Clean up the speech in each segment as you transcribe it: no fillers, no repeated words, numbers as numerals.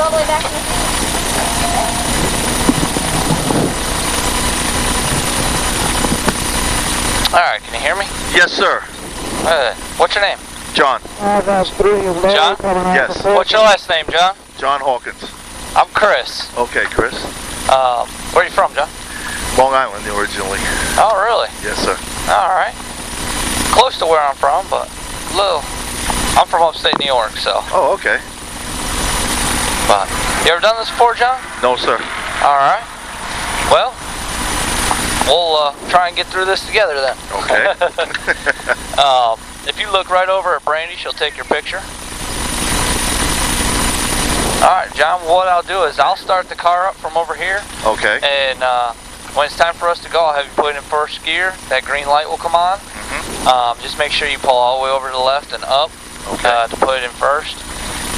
you all the way back in the Alright, can you hear me? Yes, sir. What's your name? John. John? Yes. What's your last name, John? John Hawkins. I'm Chris. Okay, Chris. Where are you from, John? Long Island originally. Oh, really? Yes, sir. Alright. Close to where I'm from, but a little. I'm from upstate New York, so. Oh, okay. But, you ever done this before, John? No, sir. Alright. Well, we'll try and get through this together then. Okay. If you look right over at Brandy, she'll take your picture. Alright, John, what I'll do is I'll start the car up from over here. Okay. And when it's time for us to go, I'll have you put it in first gear. That green light will come on. Just make sure you pull all the way over to the left and up to put it in first.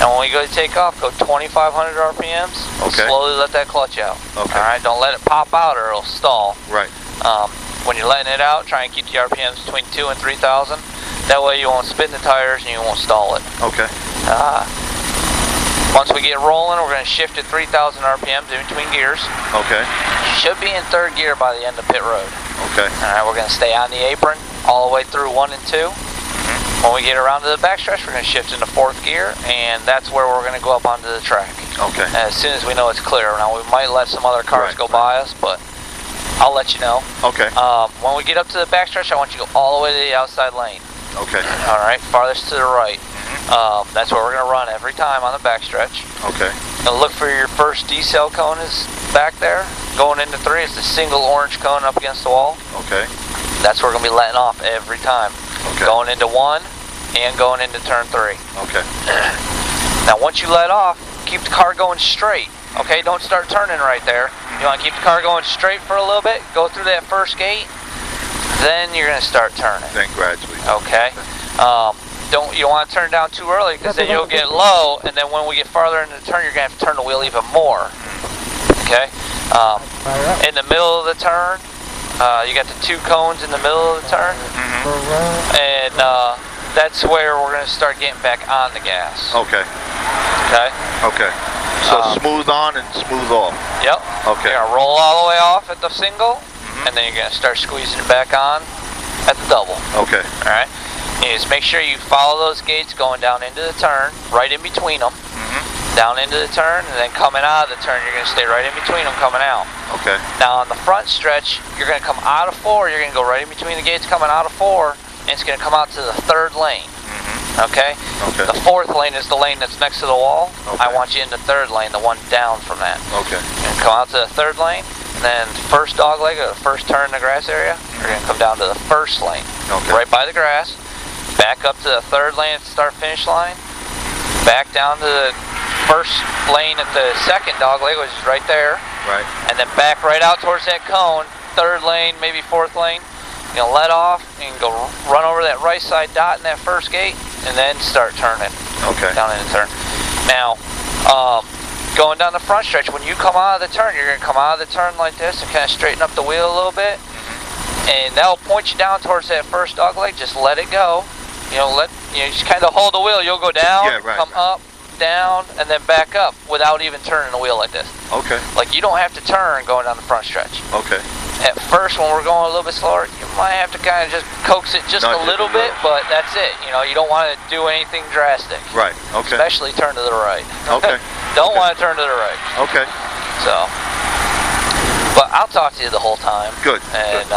And when we go to take off, go 2,500 RPMs. Okay. Slowly let that clutch out. Okay. Alright, don't let it pop out or it'll stall. Right. When you're letting it out, try and keep the RPMs between 2,000 and 3,000. That way you won't spin the tires and you won't stall it. Okay. Once we get rolling, we're going to shift to 3,000 RPMs in between gears. Okay. Should be in third gear by the end of pit road. Okay. Alright, we're going to stay on the apron all the way through 1 and 2. When we get around to the backstretch, we're going to shift into fourth gear, and that's where we're going to go up onto the track. Okay. As soon as we know it's clear. Now, we might let some other cars go by us, but I'll let you know. Okay. When we get up to the backstretch, I want you to go all the way to the outside lane. Okay. Alright, farthest to the right. That's where we're going to run every time on the backstretch. Okay. Now look for your first decel cone is back there. Going into 3, it's the single orange cone up against the wall. Okay. That's where we're going to be letting off every time. Okay. Going into 1 and going into turn 3. Okay. Now once you let off, keep the car going straight. Okay, don't start turning right there. You want to keep the car going straight for a little bit, go through that first gate, then you're going to start turning. Then gradually. Okay. You don't want to turn down too early because then you'll get low, and then when we get farther into the turn, you're going to have to turn the wheel even more. Okay? In the middle of the turn, you got the 2 cones in the middle of the turn, and that's where we're going to start getting back on the gas. Okay. Okay? Okay. So smooth on and smooth off. Yep. Okay. You're going to roll all the way off at the single, and then you're going to start squeezing it back on at the double. Okay. Alright? Is make sure you follow those gates going down into the turn, right in between them, down into the turn, and then coming out of the turn, you're going to stay right in between them coming out. Okay. Now on the front stretch, you're going to come out of 4, you're going to go right in between the gates coming out of 4, and it's going to come out to the 3rd lane. Okay? Okay. The 4th lane is the lane that's next to the wall. Okay. I want you in the 3rd lane, the one down from that. Okay. You're going to come out to the 3rd lane, and then first dog leg or the first turn in the grass area, you're going to come down to the 1st lane. Okay. Right by the grass. Back up to the 3rd lane at the start-finish line. Back down to the 1st lane at the 2nd dog leg, which is right there. Right. And then back right out towards that cone. 3rd lane, maybe 4th lane. You're going to let off and go run over that right side dot in that first gate and then start turning. Okay. Down in the turn. Now, going down the front stretch, when you come out of the turn, you're going to come out of the turn like this and kind of straighten up the wheel a little bit. And that'll point you down towards that first dog leg. Just let it go. Just kind of hold the wheel. You'll go down, come up, down, and then back up without even turning the wheel like this. Okay. Like you don't have to turn going down the front stretch. Okay. At first, when we're going a little bit slower, you might have to kind of just coax it just a little bit, but that's it. You don't want to do anything drastic. Right. Okay. Especially turn to the right. Okay. Don't want to turn to the right. Okay. So, but I'll talk to you the whole time. Good. And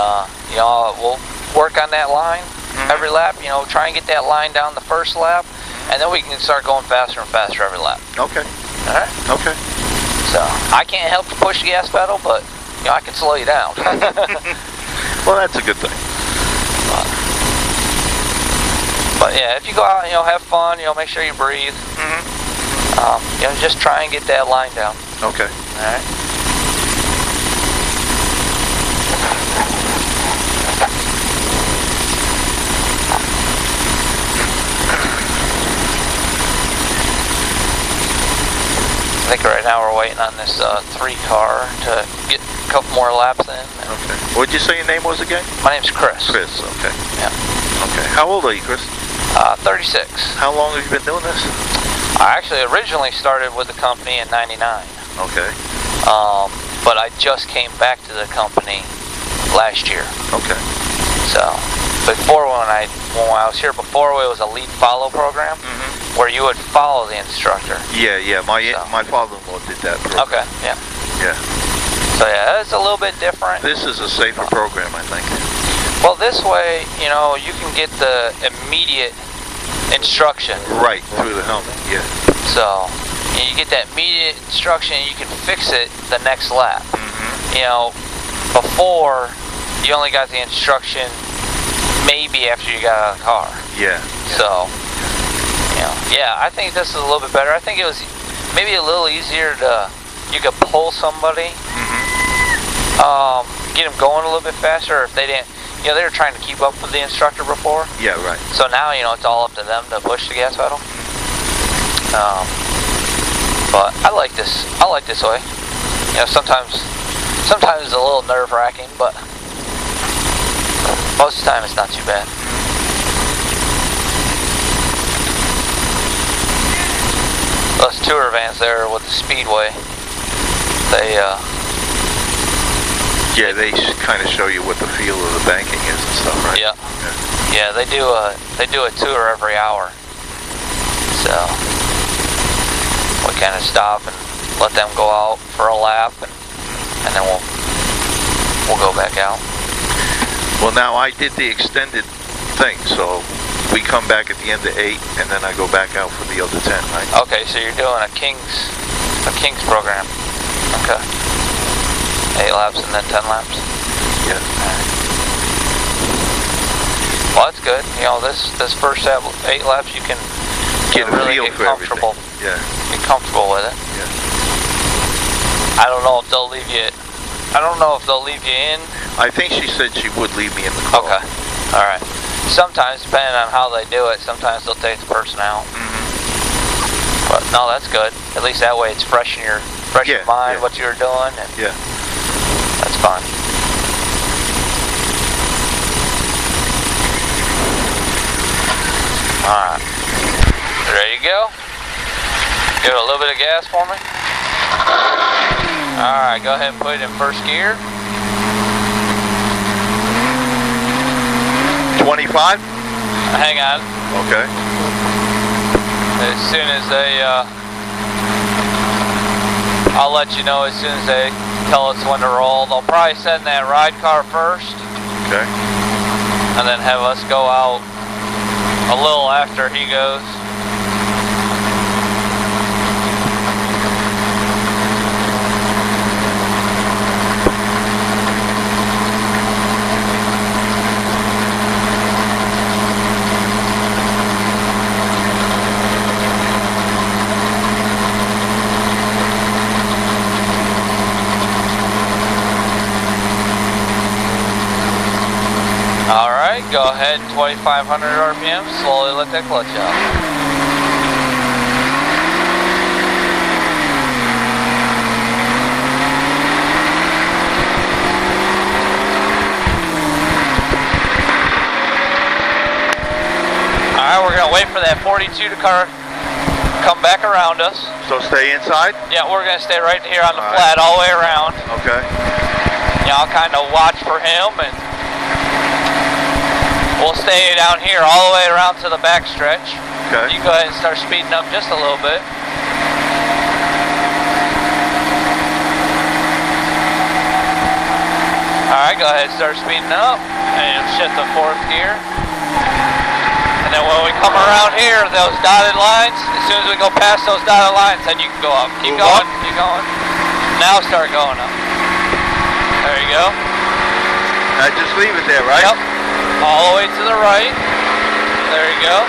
we'll work on that line every lap. Try and get that line down the first lap, and then we can start going faster and faster every lap. Okay. All right. Okay. So I can't help to push the gas pedal, but I can slow you down. Well, that's a good thing. But yeah, if you go out and have fun, make sure you breathe. Just try and get that line down. Okay. All right. I think right now we're waiting on this 3 car to get a couple more laps in. Okay. What did you say your name was again? My name's Chris. Chris, okay. Yeah. Okay. How old are you, Chris? 36. How long have you been doing this? I actually originally started with the company in '99. Okay. But I just came back to the company last year. Okay. So, before when I was here before, it was a lead follow program where you would follow the instructor. Yeah. My father-in-law did that program. Okay. Yeah. Yeah. So yeah, it's a little bit different. This is a safer program, I think. Well, this way, you know, you can get the immediate instruction. Right, through the helmet, yeah. So, you get that immediate instruction and you can fix it the next lap. You know, before, you only got the instruction maybe after you got out of the car. Yeah. So, you know, yeah, I think this is a little bit better. I think it was maybe a little easier to, you could pull somebody, get them going a little bit faster if they didn't, you know, they were trying to keep up with the instructor before. Yeah, right. So now, you know, it's all up to them to push the gas pedal. But I like this way. You know, sometimes it's a little nerve-wracking, but most of the time it's not too bad. Those tour vans there with the Speedway, they yeah, they kind of show you what the feel of the banking is and stuff, right? Yeah. Yeah, they do a tour every hour. So we kind of stop and let them go out for a lap, and then we'll go back out. Well, now I did the extended thing, so we come back at the end of 8, and then I go back out for the other 10, right? Okay, so you're doing a King's program. Okay. 8 laps and then 10 laps. Yeah. Well, that's good. You know, this first 8 laps you can Get a really feel get for comfortable. everything. Yeah. Get comfortable with it. Yeah. I don't know if they'll leave you. I don't know if they'll leave you in. I think she said she would leave me in the car. Okay. All right. Sometimes, depending on how they do it, sometimes they'll take the person out. But no, that's good. At least that way it's fresh in your mind what you were doing, and that's fine. All right. Ready to go? Give it a little bit of gas for me. All right, go ahead and put it in first gear. 25? Hang on. Okay. As soon as they, I'll let you know as soon as they tell us when to roll. They'll probably send that ride car first. Okay. And then have us go out a little after he goes. Alright, go ahead, 2,500 RPM, slowly let that clutch out. Alright, we're going to wait for that 42 to come back around us. So stay inside? Yeah, we're going to stay right here on the flat all the way around. Okay. Yeah, I'll kind of watch for him, and we'll stay down here all the way around to the back stretch. Okay. You go ahead and start speeding up just a little bit. Alright, go ahead and start speeding up. And shift the 4th gear. And then when we come around here, those dotted lines, as soon as we go past those dotted lines, then you can go up. Keep going, keep going. Now start going up. There you go. Now just leave it there, right? Yep. All the way to the right. There you go.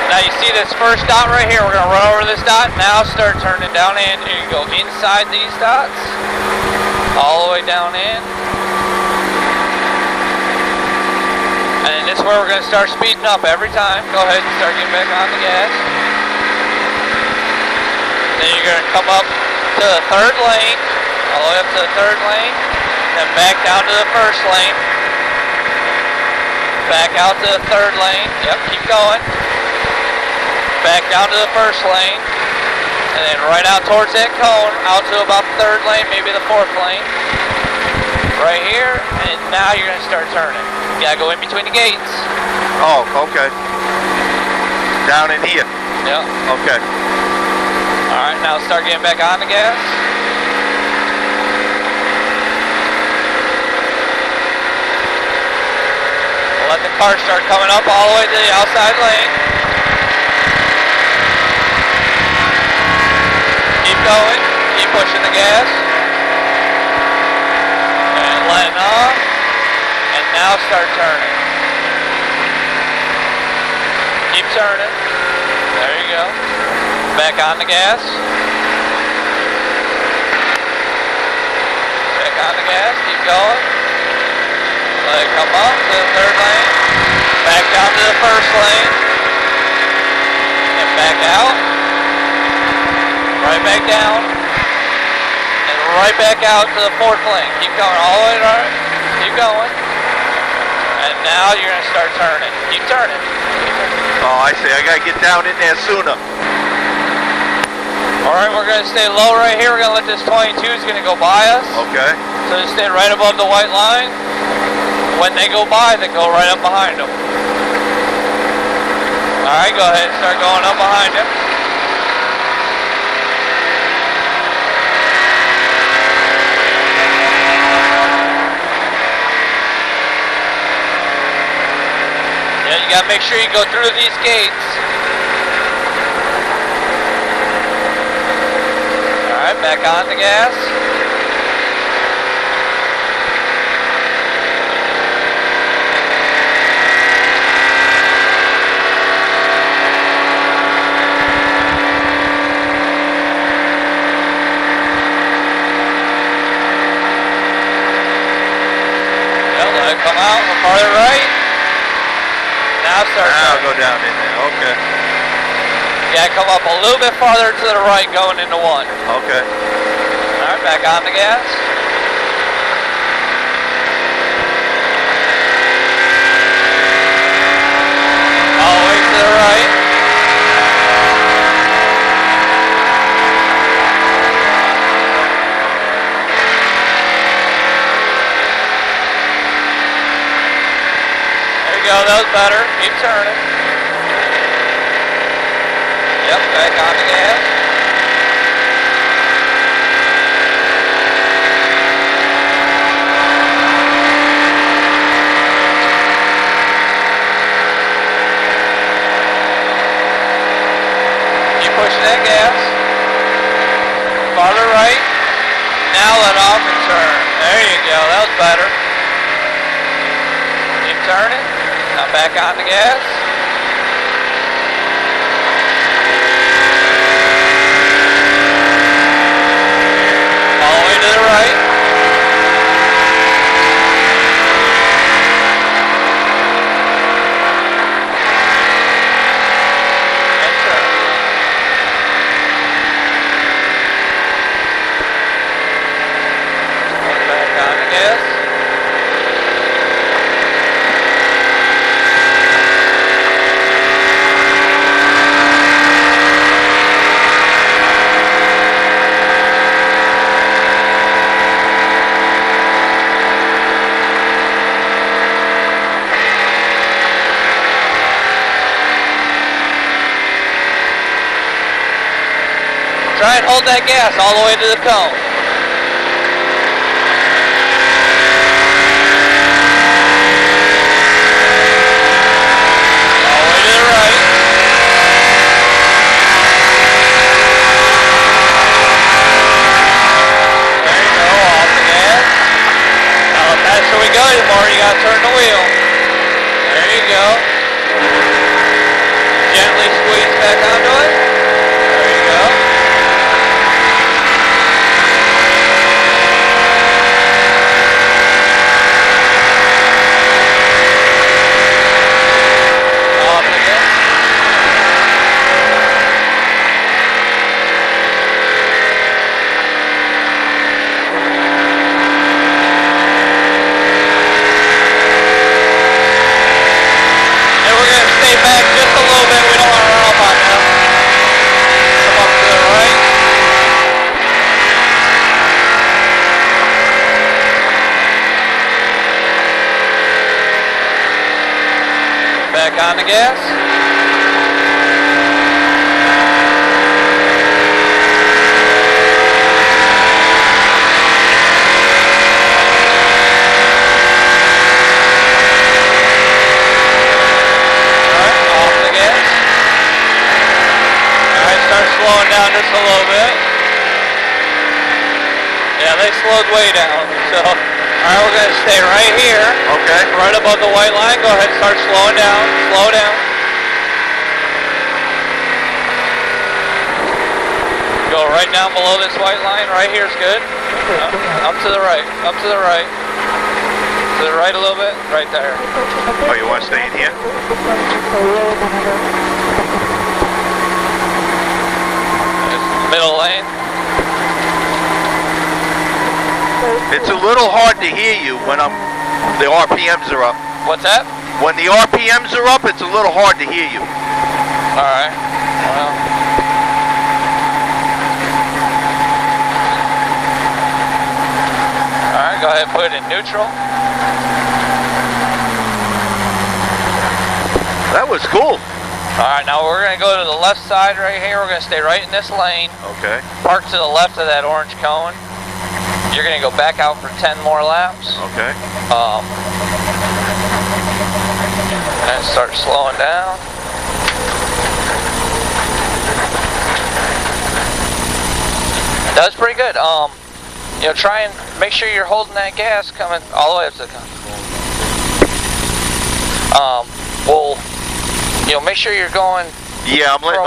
Now you see this first dot right here. We're going to run over this dot. Now start turning down in. You can go inside these dots. All the way down in. And this is where we're going to start speeding up every time. Go ahead and start getting back on the gas. Then you're going to come up to the 3rd lane. All the way up to the 3rd lane. Then back down to the 1st lane. Back out to the 3rd lane. Yep, keep going. down to the first lane, and then right out towards that cone, out to about the third lane, maybe the fourth lane. Right here, and now you're gonna start turning. You gotta go in between the gates. Oh, okay. Down in here. Yep. Okay. All right, now start getting back on the gas. Let the car start coming up all the way to the outside lane. Keep going, keep pushing the gas. And letting off. And now start turning. Keep turning. There you go. Back on the gas. Back on the gas, keep going. Let it come up to the third lane. Back down to the first lane. And back out. Right back down. And right back out to the fourth lane. Keep going all the way right. Keep going. And now you're going to start turning. Keep turning. Oh, I see. I gotta get down in there sooner. Alright, we're going to stay low right here. We're going to let this 22 is going to go by us. Okay. So just stay right above the white line. When they go by, then go right up behind them. Alright, go ahead and start going up behind him. Yeah, you gotta make sure you go through these gates. Alright, back on the gas. Come out farther right. Now start. Now go down in there. Okay. Yeah, come up a little bit farther to the right, going into one. Okay. All right, back on the gas. All the way to the right. Go, that was better. Keep turning. Yep, back on the gas. Keep pushing that gas. Farther right. Now let off and turn. There you go, that was better. Keep turning. Now back on the gas. All the way to the right. And turn. Back on the gas. Try and hold that gas all the way to the cone. All the way to the right. There you go, off the gas. Now the faster we go, the more you gotta turn the wheel. There you go. Gently squeeze back onto it. There you go. on the gas. Slowing down just a little bit. Yeah, they slowed way down. So, alright, we're going to stay right here. Okay. Right above the white line. Go ahead and start slowing down. Slow down. Go right down below this white line. Right here is good. Up to the right. Up to the right. To the right a little bit. Right there. Oh, you want to stay in here? Middle lane. It's a little hard to hear you when the RPMs are up. What's that? When the RPMs are up, it's a little hard to hear you. Alright. Well. Alright, go ahead and put it in neutral. That was cool. Alright, now we're going to go to the left side right here. We're going to stay right in this lane. Okay. Park to the left of that orange cone. You're going to go back out for 10 more laps. Okay. And start slowing down. That was pretty good. You know, try and make sure you're holding that gas coming all the way up to the cone. You know, make sure you're going. Yeah, I'm letting